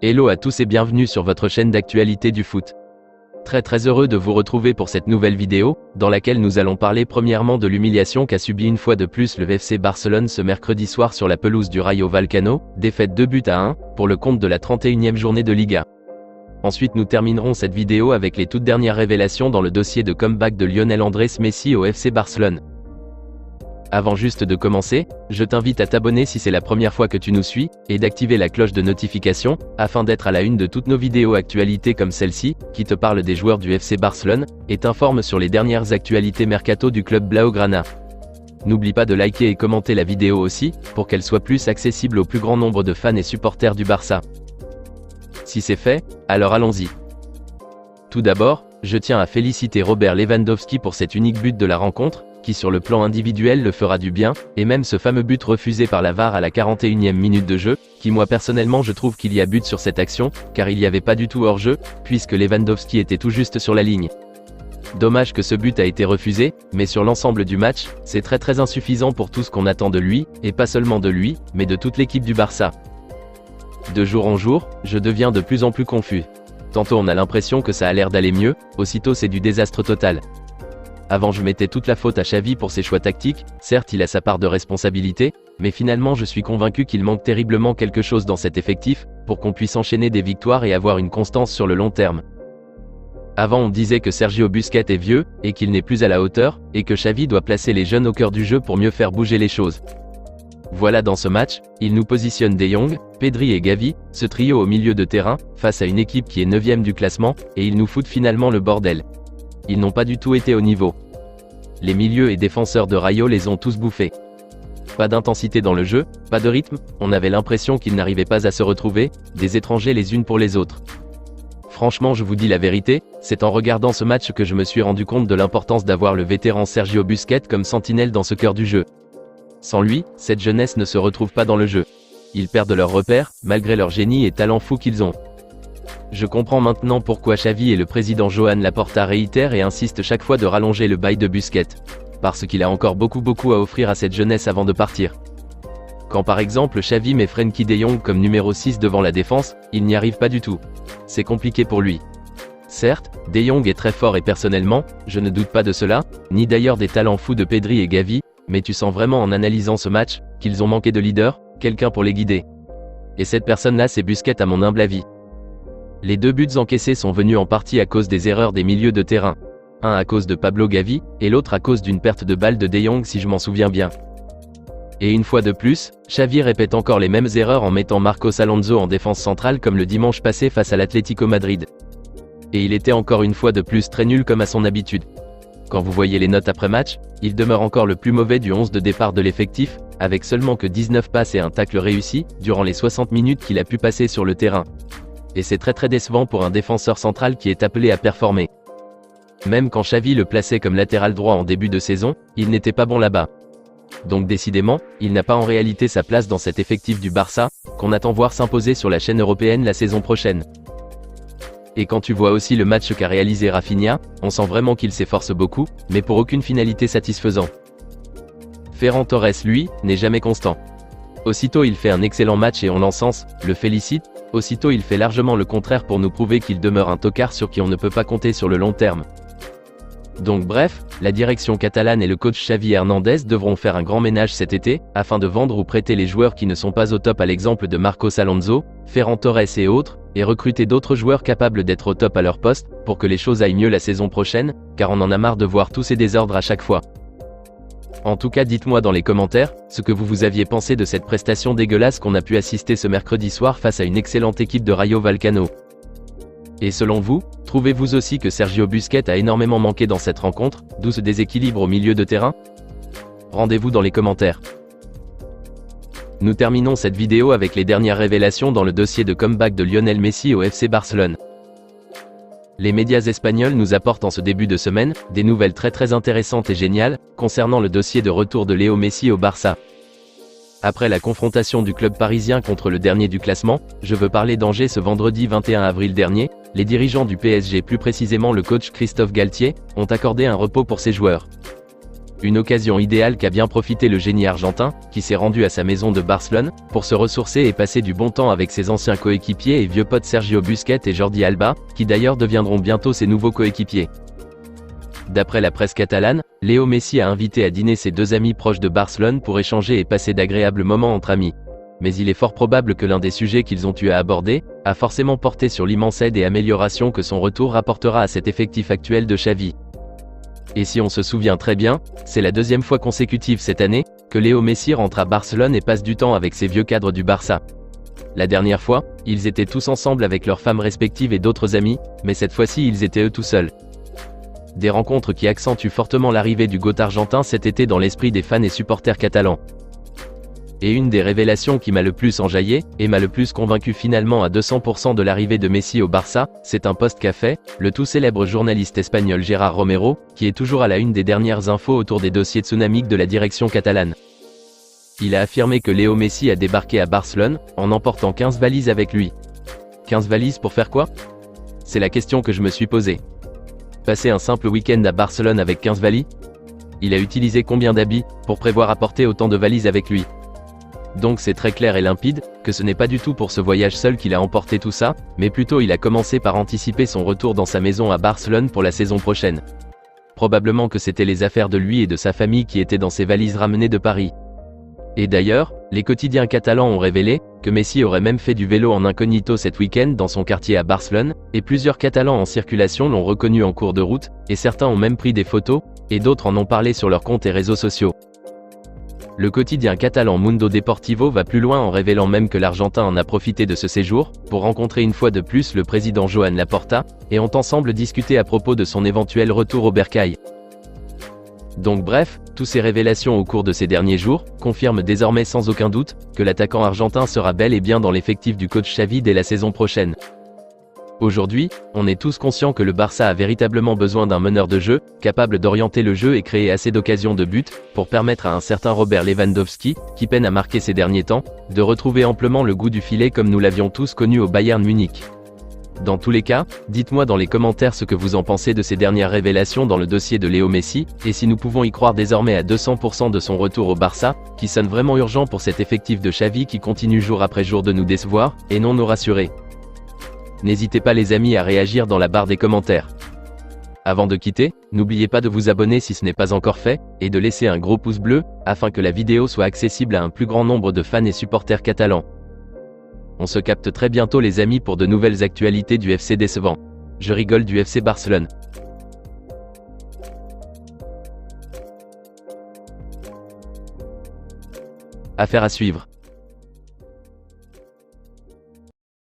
Hello à tous et bienvenue sur votre chaîne d'actualité du foot. Très heureux de vous retrouver pour cette nouvelle vidéo, dans laquelle nous allons parler premièrement de l'humiliation qu'a subi une fois de plus le FC Barcelone ce mercredi soir sur la pelouse du Rayo Vallecano, défaite 2-1, pour le compte de la 31e journée de Liga. Ensuite nous terminerons cette vidéo avec les toutes dernières révélations dans le dossier de comeback de Lionel Andrés Messi au FC Barcelone. Avant juste de commencer, je t'invite à t'abonner si c'est la première fois que tu nous suis, et d'activer la cloche de notification, afin d'être à la une de toutes nos vidéos actualités comme celle-ci, qui te parle des joueurs du FC Barcelone, et t'informe sur les dernières actualités mercato du club Blaugrana. N'oublie pas de liker et commenter la vidéo aussi, pour qu'elle soit plus accessible au plus grand nombre de fans et supporters du Barça. Si c'est fait, alors allons-y. Tout d'abord, je tiens à féliciter Robert Lewandowski pour cet unique but de la rencontre, qui sur le plan individuel le fera du bien, et même ce fameux but refusé par la VAR à la 41e minute de jeu, qui moi personnellement je trouve qu'il y a but sur cette action, car il n'y avait pas du tout hors-jeu, puisque Lewandowski était tout juste sur la ligne. Dommage que ce but a été refusé, mais sur l'ensemble du match, c'est très insuffisant pour tout ce qu'on attend de lui, et pas seulement de lui, mais de toute l'équipe du Barça. De jour en jour, je deviens de plus en plus confus. Tantôt on a l'impression que ça a l'air d'aller mieux, aussitôt c'est du désastre total. Avant je mettais toute la faute à Xavi pour ses choix tactiques, certes il a sa part de responsabilité, mais finalement je suis convaincu qu'il manque terriblement quelque chose dans cet effectif, pour qu'on puisse enchaîner des victoires et avoir une constance sur le long terme. Avant on disait que Sergio Busquets est vieux, et qu'il n'est plus à la hauteur, et que Xavi doit placer les jeunes au cœur du jeu pour mieux faire bouger les choses. Voilà dans ce match, il nous positionne De Jong, Pedri et Gavi, ce trio au milieu de terrain, face à une équipe qui est 9e du classement, et ils nous foutent finalement le bordel. Ils n'ont pas du tout été au niveau. Les milieux et défenseurs de Rayo les ont tous bouffés. Pas d'intensité dans le jeu, pas de rythme, on avait l'impression qu'ils n'arrivaient pas à se retrouver, des étrangers les unes pour les autres. Franchement je vous dis la vérité, c'est en regardant ce match que je me suis rendu compte de l'importance d'avoir le vétéran Sergio Busquets comme sentinelle dans ce cœur du jeu. Sans lui, cette jeunesse ne se retrouve pas dans le jeu. Ils perdent leurs repères, malgré leur génie et talent fou qu'ils ont. Je comprends maintenant pourquoi Xavi et le président Joan Laporta réitèrent et insistent chaque fois de rallonger le bail de Busquets. Parce qu'il a encore beaucoup à offrir à cette jeunesse avant de partir. Quand par exemple Xavi met Frenkie de Jong comme numéro 6 devant la défense, il n'y arrive pas du tout. C'est compliqué pour lui. Certes, De Jong est très fort et personnellement, je ne doute pas de cela, ni d'ailleurs des talents fous de Pedri et Gavi, mais tu sens vraiment en analysant ce match, qu'ils ont manqué de leader, quelqu'un pour les guider. Et cette personne-là c'est Busquets à mon humble avis. Les deux buts encaissés sont venus en partie à cause des erreurs des milieux de terrain. Un à cause de Pablo Gavi, et l'autre à cause d'une perte de balle de De Jong si je m'en souviens bien. Et une fois de plus, Xavi répète encore les mêmes erreurs en mettant Marcos Alonso en défense centrale comme le dimanche passé face à l'Atlético Madrid. Et il était encore une fois de plus très nul comme à son habitude. Quand vous voyez les notes après match, il demeure encore le plus mauvais du 11 de départ de l'effectif, avec seulement que 19 passes et un tacle réussi, durant les 60 minutes qu'il a pu passer sur le terrain. Et c'est très décevant pour un défenseur central qui est appelé à performer. Même quand Xavi le plaçait comme latéral droit en début de saison, il n'était pas bon là-bas. Donc décidément, il n'a pas en réalité sa place dans cet effectif du Barça, qu'on attend voir s'imposer sur la chaîne européenne la saison prochaine. Et quand tu vois aussi le match qu'a réalisé Rafinha, on sent vraiment qu'il s'efforce beaucoup, mais pour aucune finalité satisfaisante. Ferran Torres lui, n'est jamais constant. Aussitôt il fait un excellent match et on l'encense, le félicite, aussitôt il fait largement le contraire pour nous prouver qu'il demeure un tocard sur qui on ne peut pas compter sur le long terme. Donc bref, la direction catalane et le coach Xavi Hernandez devront faire un grand ménage cet été, afin de vendre ou prêter les joueurs qui ne sont pas au top à l'exemple de Marcos Alonso, Ferran Torres et autres, et recruter d'autres joueurs capables d'être au top à leur poste, pour que les choses aillent mieux la saison prochaine, car on en a marre de voir tous ces désordres à chaque fois. En tout cas dites-moi dans les commentaires, ce que vous aviez pensé de cette prestation dégueulasse qu'on a pu assister ce mercredi soir face à une excellente équipe de Rayo Vallecano. Et selon vous, trouvez-vous aussi que Sergio Busquets a énormément manqué dans cette rencontre, d'où ce déséquilibre au milieu de terrain? Rendez-vous dans les commentaires. Nous terminons cette vidéo avec les dernières révélations dans le dossier de comeback de Lionel Messi au FC Barcelone. Les médias espagnols nous apportent en ce début de semaine, des nouvelles très intéressantes et géniales, concernant le dossier de retour de Léo Messi au Barça. Après la confrontation du club parisien contre le dernier du classement, je veux parler d'Angers ce vendredi 21 avril dernier, les dirigeants du PSG, plus précisément le coach Christophe Galtier, ont accordé un repos pour ses joueurs. Une occasion idéale qu'a bien profité le génie argentin, qui s'est rendu à sa maison de Barcelone, pour se ressourcer et passer du bon temps avec ses anciens coéquipiers et vieux potes Sergio Busquets et Jordi Alba, qui d'ailleurs deviendront bientôt ses nouveaux coéquipiers. D'après la presse catalane, Léo Messi a invité à dîner ses deux amis proches de Barcelone pour échanger et passer d'agréables moments entre amis. Mais il est fort probable que l'un des sujets qu'ils ont eu à aborder, a forcément porté sur l'immense aide et amélioration que son retour apportera à cet effectif actuel de Xavi. Et si on se souvient très bien, c'est la deuxième fois consécutive cette année, que Léo Messi rentre à Barcelone et passe du temps avec ses vieux cadres du Barça. La dernière fois, ils étaient tous ensemble avec leurs femmes respectives et d'autres amis, mais cette fois-ci ils étaient eux tout seuls. Des rencontres qui accentuent fortement l'arrivée du GOAT argentin cet été dans l'esprit des fans et supporters catalans. Et une des révélations qui m'a le plus enjaillé, et m'a le plus convaincu finalement à 200% de l'arrivée de Messi au Barça, c'est un post qu'a fait, le tout célèbre journaliste espagnol Gérard Romero, qui est toujours à la une des dernières infos autour des dossiers tsunamiques de la direction catalane. Il a affirmé que Léo Messi a débarqué à Barcelone, en emportant 15 valises avec lui. 15 valises pour faire quoi? C'est la question que je me suis posée. Passer un simple week-end à Barcelone avec 15 valises? Il a utilisé combien d'habits, pour prévoir apporter autant de valises avec lui? Donc c'est très clair et limpide, que ce n'est pas du tout pour ce voyage seul qu'il a emporté tout ça, mais plutôt il a commencé par anticiper son retour dans sa maison à Barcelone pour la saison prochaine. Probablement que c'était les affaires de lui et de sa famille qui étaient dans ses valises ramenées de Paris. Et d'ailleurs, les quotidiens catalans ont révélé, que Messi aurait même fait du vélo en incognito cet week-end dans son quartier à Barcelone, et plusieurs Catalans en circulation l'ont reconnu en cours de route, et certains ont même pris des photos, et d'autres en ont parlé sur leurs comptes et réseaux sociaux. Le quotidien catalan Mundo Deportivo va plus loin en révélant même que l'Argentin en a profité de ce séjour, pour rencontrer une fois de plus le président Joan Laporta, et ont ensemble discuté à propos de son éventuel retour au bercail. Donc bref, toutes ces révélations au cours de ces derniers jours, confirment désormais sans aucun doute, que l'attaquant argentin sera bel et bien dans l'effectif du coach Xavi dès la saison prochaine. Aujourd'hui, on est tous conscients que le Barça a véritablement besoin d'un meneur de jeu, capable d'orienter le jeu et créer assez d'occasions de but, pour permettre à un certain Robert Lewandowski, qui peine à marquer ces derniers temps, de retrouver amplement le goût du filet comme nous l'avions tous connu au Bayern Munich. Dans tous les cas, dites-moi dans les commentaires ce que vous en pensez de ces dernières révélations dans le dossier de Léo Messi, et si nous pouvons y croire désormais à 200% de son retour au Barça, qui sonne vraiment urgent pour cet effectif de Xavi qui continue jour après jour de nous décevoir, et non nous rassurer. N'hésitez pas les amis à réagir dans la barre des commentaires. Avant de quitter, n'oubliez pas de vous abonner si ce n'est pas encore fait, et de laisser un gros pouce bleu, afin que la vidéo soit accessible à un plus grand nombre de fans et supporters catalans. On se capte très bientôt les amis pour de nouvelles actualités du FC décevant. Je rigole du FC Barcelone. Affaire à suivre.